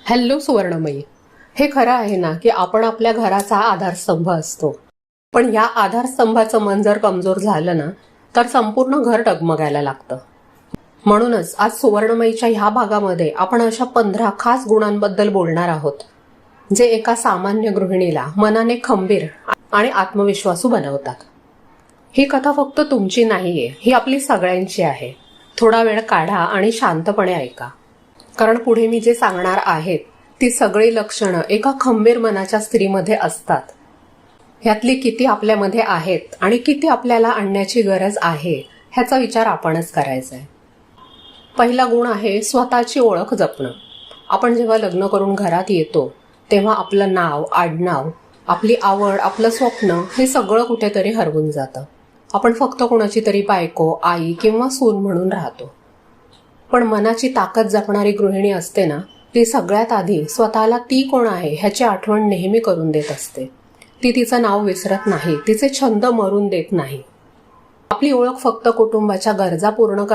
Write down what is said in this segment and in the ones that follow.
Hello सुवर्णमयी. हे खरं आहे ना की आपण आपल्या घराचा आधारस्तंभ असतो, पण या आधारस्तंभाचं मन जर कमजोर झालं ना तर संपूर्ण घर डगमगायला लागतं. म्हणूनच आज सुवर्णमयीच्या ह्या भागामध्ये आपण अशा 15 खास गुणांबद्दल बोलणार आहोत, जे एका सामान्य गृहिणीला मनाने खंबीर आणि आत्मविश्वासू बनवतात. ही कथा फक्त तुमची नाहीये, ही आपली सगळ्यांची आहे. थोडा वेळ काढा आणि शांतपणे ऐका, कारण पुढे मी जे सांगणार आहेत ती सगळी लक्षणं एका खंबीर मनाच्या स्त्रीमध्ये असतात. ह्यातली किती आपल्यामध्ये आहेत आणि किती आपल्याला आणण्याची गरज आहे ह्याचा विचार आपणच करायचा आहे. पहिला गुण आहे स्वतःची ओळख जपणं. आपण जेव्हा लग्न करून घरात येतो तेव्हा आपलं नाव, आडनाव, आपली आवड, आपलं स्वप्न हे सगळं कुठेतरी हरवून जातं. आपण फक्त कोणाची तरी बायको, आई किंवा सून म्हणून राहतो. पण मनाची ताकद जपणारी गृहिणी असते ना, ती सगळ्यात आधी स्वतःला ती कोण आहे ह्याची आठवण नेहमी करून देत असते. ती तिचं नाव विसरत नाही, तिचे छंद मरून देत नाही. आपली ओळख फक्त कुटुंबाच्या गरजा पूर्ण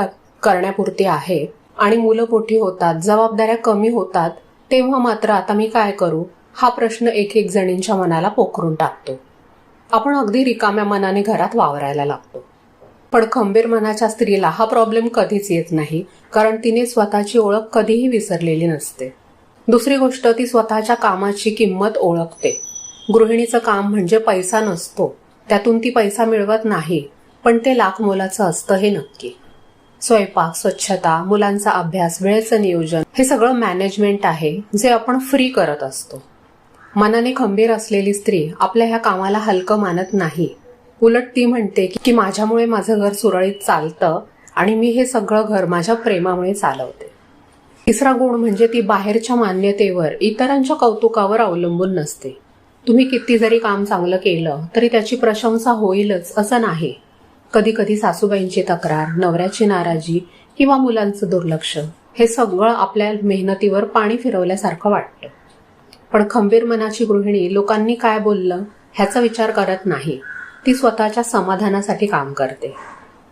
करण्यापुरती आहे आणि मुलं मोठी होतात, जबाबदाऱ्या कमी होतात, तेव्हा मात्र आता मी काय करू हा प्रश्न एक एक जणींच्या मनाला पोखरून टाकतो. आपण अगदी रिकाम्या मनाने घरात वावरायला लागतो. पण खंबीर मनाच्या स्त्रीला हा प्रॉब्लेम कधीच येत नाही, कारण तिने स्वतःची ओळख कधीही विसरलेली नसते. दुसरी गोष्ट, ती स्वतःच्या कामाची किंमत ओळखते. गृहिणीचं काम म्हणजे पैसा नसतो, त्यातून ती पैसा मिळवत नाही, पण ते लाख मोलाचं असतं हे नक्की. स्वयंपाक, स्वच्छता, मुलांचा अभ्यास, वेळेचं नियोजन हे सगळं मॅनेजमेंट आहे जे आपण फ्री करत असतो. मनाने खंबीर असलेली स्त्री आपल्या ह्या कामाला हलकं मानत नाही. उलट ती म्हणते की माझ्यामुळे माझं घर सुरळीत चालतं आणि मी हे सगळं घर माझ्या प्रेमामुळे चालवते. तिसरा गुण म्हणजे ती बाहेरच्या मान्यतेवर, इतरांच्या कौतुकावर अवलंबून नसते. तुम्ही किती जरी काम चांगलं केलं तरी त्याची प्रशंसा होईलच असं नाही. कधी कधी सासूबाईंची तक्रार, नवऱ्याची नाराजी किंवा मुलांचं दुर्लक्ष हे सगळं आपल्या मेहनतीवर पाणी फिरवल्यासारखं वाटतं. पण खंबीर मनाची गृहिणी लोकांनी काय बोललं ह्याचा विचार करत नाही. ती स्वतःच्या समाधानासाठी काम करते.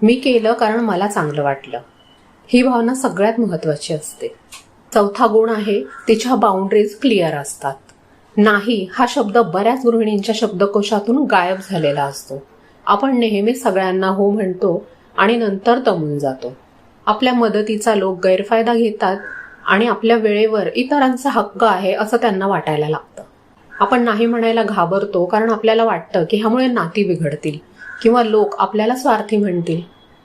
मी केलं कारण मला चांगलं वाटलं, ही भावना सगळ्यात महत्वाची असते. चौथा गुण आहे तिच्या बाउंड्रीज क्लिअर असतात. नाही हा शब्द बऱ्याच गृहिणींच्या शब्दकोशातून गायब झालेला असतो. आपण नेहमी सगळ्यांना हो म्हणतो आणि नंतर दमून जातो. आपल्या मदतीचा लोक गैरफायदा घेतात आणि आपल्या वेळेवर इतरांचा हक्क आहे असं त्यांना वाटायला लागतं. आपण नाही म्हणायला घाबरतो कारण आपल्याला वाटतं की ह्यामुळे नाती बिघडतील किंवा लोक आपल्याला स्वार्थी म्हणतील.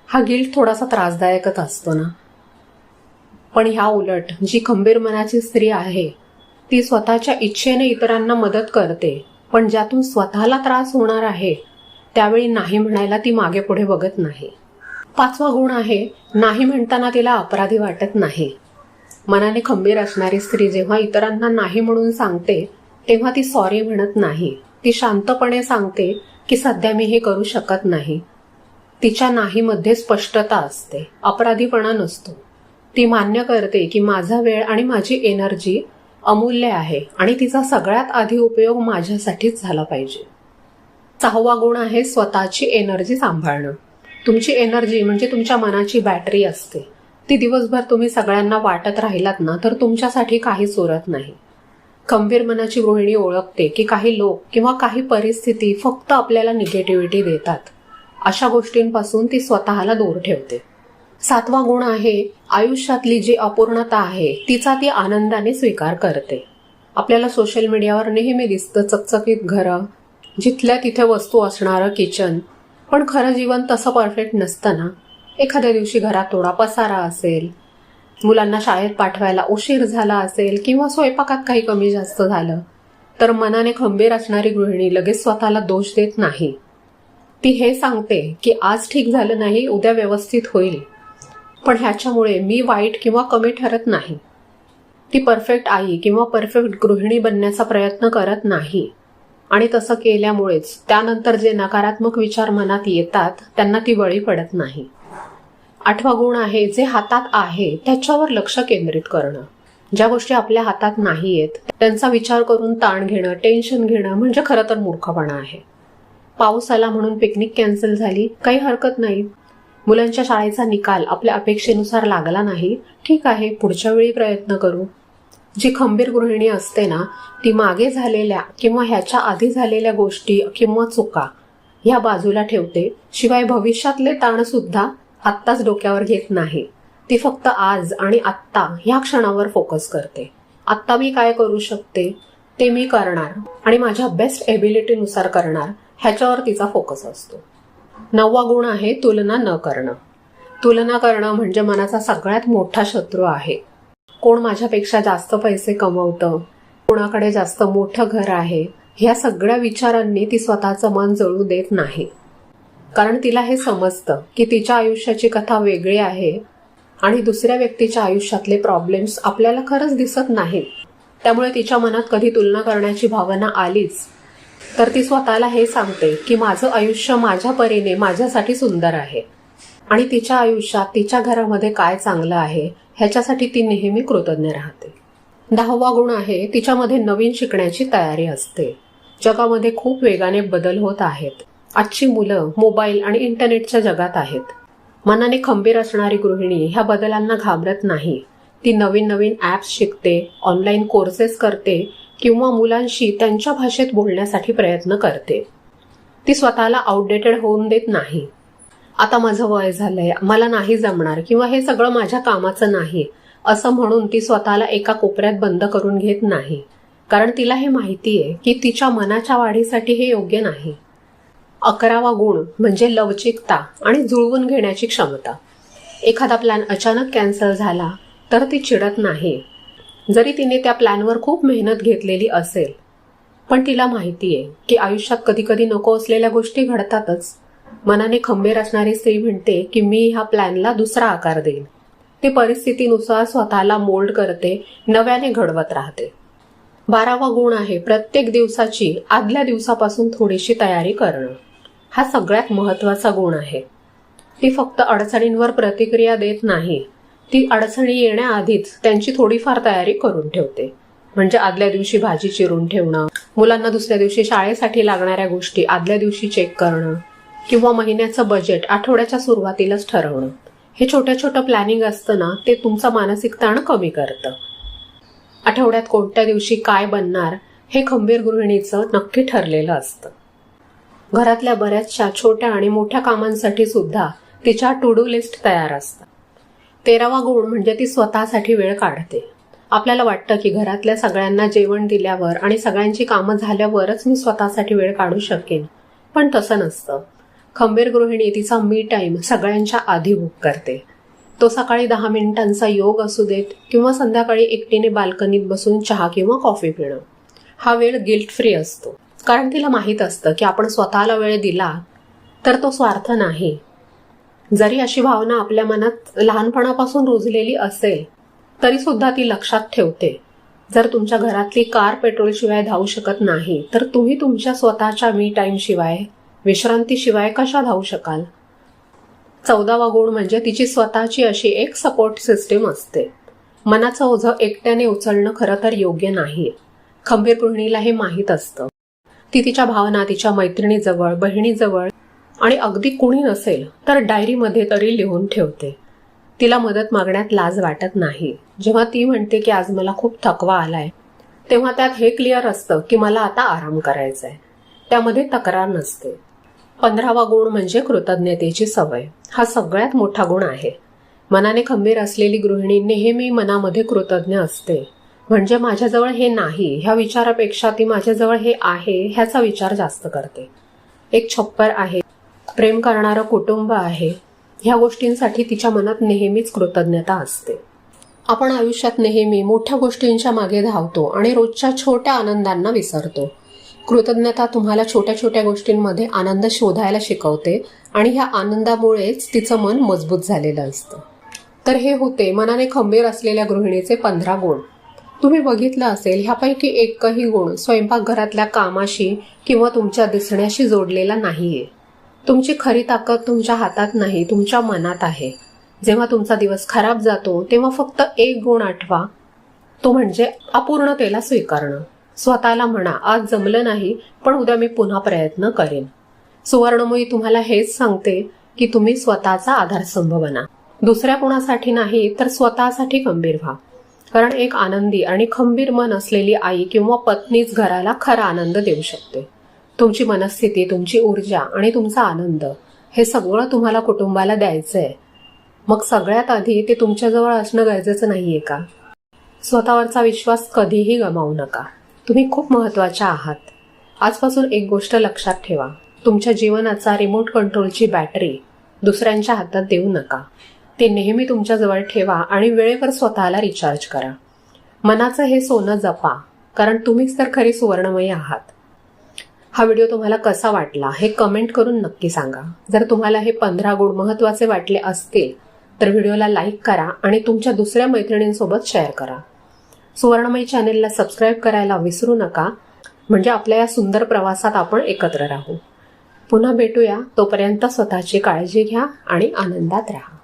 हा गिल्ट थोडासा त्रासदायकच असतो ना. पण ह्या उलट जी खंबीर मनाची स्त्री आहे ती स्वतःच्या इच्छेने इतरांना मदत करते, पण ज्यातून स्वतःला त्रास होणार आहे त्यावेळी नाही म्हणायला ती मागे पुढे बघत नाही. पाचवा गुण आहे नाही म्हणताना तिला अपराधी वाटत नाही. मनाने खंबीर असणारी स्त्री जेव्हा इतरांना नाही म्हणून सांगते तेव्हा ती सॉरी म्हणत नाही. ती शांतपणे सांगते की सध्या मी हे करू शकत नाही. तिच्या नाही मध्ये स्पष्टता असते, अपराधीपणा नसतो. ती मान्य करते की माझा वेळ आणि माझी एनर्जी अमूल्य आहे आणि तिचा सगळ्यात आधी उपयोग माझ्यासाठीच झाला पाहिजे. सहावा गुण आहे स्वतःची एनर्जी सांभाळणं. तुमची एनर्जी म्हणजे तुमच्या मनाची बॅटरी असते. ती दिवसभर तुम्ही सगळ्यांना वाटत राहिलात ना तर तुमच्यासाठी काहीच उरत नाही. खंबीर मनाची गृहिणी ओळखते की काही लोक किंवा काही परिस्थिती फक्त आपल्याला निगेटिव्हिटी देतात. अशा गोष्टींपासून ती स्वतःला दूर ठेवते. सातवा गुण आहे आयुष्यातली जी अपूर्णता आहे तिचा ती आनंदाने स्वीकार करते. आपल्याला सोशल मीडियावर नेहमी दिसतं चकचकीत घरं, जिथल्या तिथे वस्तू असणारं किचन, पण खरं जीवन तसं परफेक्ट नसतं ना. एखाद्या दिवशी घरात थोडा पसारा असेल, मुलांना शाळेत पाठवायला उशीर झाला असेल किंवा स्वयंपाकात काही कमी जास्त झालं तर मनाने खंबीर असणारी गृहिणी लगेच स्वतःला दोष देत नाही. ती हे सांगते की आज ठीक झालं नाही, उद्या व्यवस्थित होईल, पण ह्याच्यामुळे मी वाईट किंवा कमी ठरत नाही. ती परफेक्ट आई किंवा परफेक्ट गृहिणी बनण्याचा प्रयत्न करत नाही आणि तसं केल्यामुळेच त्यानंतर जे नकारात्मक विचार मनात येतात त्यांना ती बळी पडत नाही. आठवा गुण आहे जे हातात आहे त्याच्यावर लक्ष केंद्रित करणं. ज्या गोष्टी आपल्या हातात नाहीयेत त्यांचा विचार करून ताण घेणं, टेन्शन घेणं म्हणजे खरं तर मूर्खपणा आहे. पाऊस आला म्हणून पिकनिक कॅन्सल झाली, काही हरकत नाही. मुलांच्या शाळेचा निकाल आपल्या अपेक्षेनुसार लागला नाही, ठीक आहे, पुढच्या वेळी प्रयत्न करू. जी खंबीर गृहिणी असते ना, ती मागे झालेल्या किंवा ह्याच्या आधी झालेल्या गोष्टी किंवा चुका ह्या बाजूला ठेवते. शिवाय भविष्यातले ताण सुद्धा आत्ताच डोक्यावर घेत नाही. ती फक्त आज आणि आत्ता ह्या क्षणावर फोकस करते. आत्ता मी काय करू शकते ते मी करणार आणि माझ्या बेस्ट एबिलिटीनुसार करणार, ह्याच्यावर तिचा फोकस असतो. 9वा गुण आहे तुलना न करणं. तुलना करणं म्हणजे मनाचा सगळ्यात मोठा शत्रू आहे. कोण माझ्यापेक्षा जास्त पैसे कमवतं, कोणाकडे जास्त मोठं घर आहे, ह्या सगळ्या विचारांनी ती स्वतःचं मन जळू देत नाही. कारण तिला हे समजतं की तिच्या आयुष्याची कथा वेगळी आहे आणि दुसऱ्या व्यक्तीच्या आयुष्यातले प्रॉब्लेम्स आपल्याला खरंच दिसत नाहीत. त्यामुळे तिच्या मनात कधी तुलना करण्याची भावना आलीच तर ती स्वतःला हे सांगते की माझं आयुष्य माझ्या परीने माझ्यासाठी सुंदर आहे आणि तिच्या आयुष्यात तिच्या घरामध्ये काय चांगलं आहे ह्याच्यासाठी ती नेहमी कृतज्ञ राहते. 10वा गुण आहे तिच्यामध्ये नवीन शिकण्याची तयारी असते. जगामध्ये खूप वेगाने बदल होत आहेत. आजची मुलं मोबाईल आणि इंटरनेटच्या जगात आहेत. मनाने खंबीर असणारी गृहिणी ह्या बदलांना घाबरत नाही. ती नवीन नवीन ॲप्स शिकते, ऑनलाईन कोर्सेस करते किंवा मुलांशी त्यांच्या भाषेत बोलण्यासाठी प्रयत्न करते. ती स्वतःला आउटडेटेड होऊन देत नाही. आता माझं वय झालंय, मला नाही जमणार किंवा हे सगळं माझ्या कामाचं नाही असं म्हणून ती स्वतःला एका कोपऱ्यात बंद करून घेत नाही. कारण तिला हे माहितीये की तिच्या मनाच्या वाढीसाठी हे योग्य नाही. 11वा गुण म्हणजे लवचिकता आणि जुळवून घेण्याची क्षमता. एखादा प्लॅन अचानक कॅन्सल झाला तर ती चिडत नाही. जरी तिने त्या प्लॅनवर खूप मेहनत घेतलेली असेल, पण तिला माहितीये की आयुष्यात कधी कधी नको असलेल्या गोष्टी घडतातच. मनाने खंबीर असणारी स्त्री म्हणते की मी ह्या प्लॅनला दुसरा आकार देईन. ती परिस्थितीनुसार स्वतःला मोल्ड करते, नव्याने घडवत राहते. 12वा गुण आहे प्रत्येक दिवसाची आदल्या दिवसापासून थोडीशी तयारी करणं. हा सगळ्यात महत्वाचा गुण आहे. ती फक्त अडचणींवर प्रतिक्रिया देत नाही, ती अडचणी येण्याआधीच त्यांची थोडीफार तयारी करून ठेवते. म्हणजे आदल्या दिवशी भाजी चिरून ठेवणं, मुलांना दुसऱ्या दिवशी शाळेसाठी लागणाऱ्या गोष्टी आदल्या दिवशी चेक करणं किंवा महिन्याचं बजेट आठवड्याच्या सुरुवातीलाच ठरवणं. हे छोटं छोटं प्लॅनिंग असतं ना, ते तुमचा मानसिक ताण कमी करतं. आठवड्यात कोणत्या दिवशी काय बनणार हे खंबीर गृहिणीचं नक्की ठरलेलं असतं. घरातल्या बऱ्याचशा छोट्या आणि मोठ्या कामांसाठी सुद्धा तिच्या टू डू लिस्ट तयार असतात. 13वा गुण म्हणजे ती स्वतःसाठी वेळ काढते. आपल्याला वाटतं की घरातल्या सगळ्यांना जेवण दिल्यावर आणि सगळ्यांची कामं झाल्यावरच मी स्वतःसाठी वेळ काढू शकेन, पण तसं नसतं. खंबीर गृहिणी तिचा मी टाईम सगळ्यांच्या आधी बुक करते. तो सकाळी 10 मिनिटांचा योग असू देत किंवा संध्याकाळी एकटीने बाल्कनीत बसून चहा किंवा कॉफी पिणं. हा वेळ गिल्ट फ्री असतो. कारण तिला माहीत असतं की आपण स्वतःला वेळ दिला तर तो स्वार्थ नाही. जरी अशी भावना आपल्या मनात लहानपणापासून रुजलेली असेल तरी सुद्धा ती लक्षात ठेवते. जर तुमच्या घरातली कार पेट्रोलशिवाय धावू शकत नाही तर तुम्ही तुमच्या स्वतःच्या मी टाईम शिवाय, विश्रांतीशिवाय कशा धावू शकाल. 14वा गुण म्हणजे तिची स्वतःची अशी एक सपोर्ट सिस्टीम असते. मनाचं ओझं एकट्याने उचलणं खरं तर योग्य नाही. खंबीर गृहिणीला हे माहीत असतं. ती तिच्या भावना तिच्या मैत्रिणीजवळ, बहिणीजवळ आणि अगदी कुणी नसेल तर डायरीमध्ये तरी लिहून ठेवते. तिला मदत मागण्यात लाज वाटत नाही. जेव्हा ती म्हणते की आज मला खूप थकवा आलाय, तेव्हा त्यात हे क्लिअर असतं की मला आता आराम करायचा आहे. त्यामध्ये तक्रार नसते. 15वा गुण म्हणजे कृतज्ञतेची सवय. हा सगळ्यात मोठा गुण आहे. मनाने खंबीर असलेली गृहिणी नेहमी मनामध्ये कृतज्ञ असते. म्हणजे माझ्याजवळ हे नाही ह्या विचारापेक्षा ती माझ्याजवळ हे आहे ह्याचा विचार जास्त करते. एक छप्पर आहे, प्रेम करणारं कुटुंब आहे, ह्या गोष्टींसाठी तिच्या मनात नेहमीच कृतज्ञता असते. आपण आयुष्यात नेहमी मोठ्या गोष्टींच्या मागे धावतो आणि रोजच्या छोट्या आनंदांना विसरतो. कृतज्ञता तुम्हाला छोट्या छोट्या गोष्टींमध्ये आनंद शोधायला शिकवते आणि ह्या आनंदामुळेच तिचं मन मजबूत झालेलं असतं. तर हे होते मनाने खंबीर असलेल्या गृहिणीचे 15 गुण. तुम्ही बघितलं असेल ह्यापैकी एकही गुण स्वयंपाकघरातल्या कामाशी किंवा तुमच्या दिसण्याशी जोडलेला नाहीये. तुमची खरी ताकद तुमच्या हातात नाही, तुमच्या मनात आहे. जेव्हा तुमचा दिवस खराब जातो तेव्हा फक्त एक गुण आठवा, तो म्हणजे अपूर्णतेला स्वीकारणं. स्वतःला म्हणा, आज जमलं नाही पण उद्या मी पुन्हा प्रयत्न करेन. सुवर्णमुळी तुम्हाला हेच सांगते की तुम्ही स्वतःचा आधारस्तंभ बना. दुसऱ्या कोणासाठी नाही तर स्वतःसाठी खंबीर व्हा. कारण एक आनंदी आणि खंबीर मन असलेली आई किंवा पत्नीच घराला खरा आनंद देऊ शकते. तुमची मनस्थिती, तुमची ऊर्जा आणि तुमचा आनंद हे सगळं तुम्हाला कुटुंबाला द्यायचंय. मग सगळ्यात आधी ते तुमच्याजवळ असणं गरजेचं नाहीये का? स्वतःवरचा विश्वास कधीही गमावू नका. तुम्ही खूप महत्त्वाच्या आहात. आजपासून एक गोष्ट लक्षात ठेवा, तुमच्या जीवनाचा रिमोट कंट्रोलची बॅटरी दुसऱ्यांच्या हातात देऊ नका. ते नेहमी तुमच्याजवळ ठेवा आणि वेळेवर स्वतःला रिचार्ज करा. मनाचं हे सोनं जपा, कारण तुम्हीच तर खरी सुवर्णमयी आहात. हा व्हिडिओ तुम्हाला कसा वाटला हे कमेंट करून नक्की सांगा. जर तुम्हाला हे 15 गुण महत्त्वाचे वाटले असतील तर व्हिडिओला लाईक करा आणि तुमच्या दुसऱ्या मैत्रिणींसोबत शेअर करा. सुवर्णमयी चॅनेलला सबस्क्राईब करायला विसरू नका, म्हणजे आपल्या या सुंदर प्रवासात आपण एकत्र राहू. पुन्हा भेटूया. तोपर्यंत स्वतःची काळजी घ्या आणि आनंदात राहा.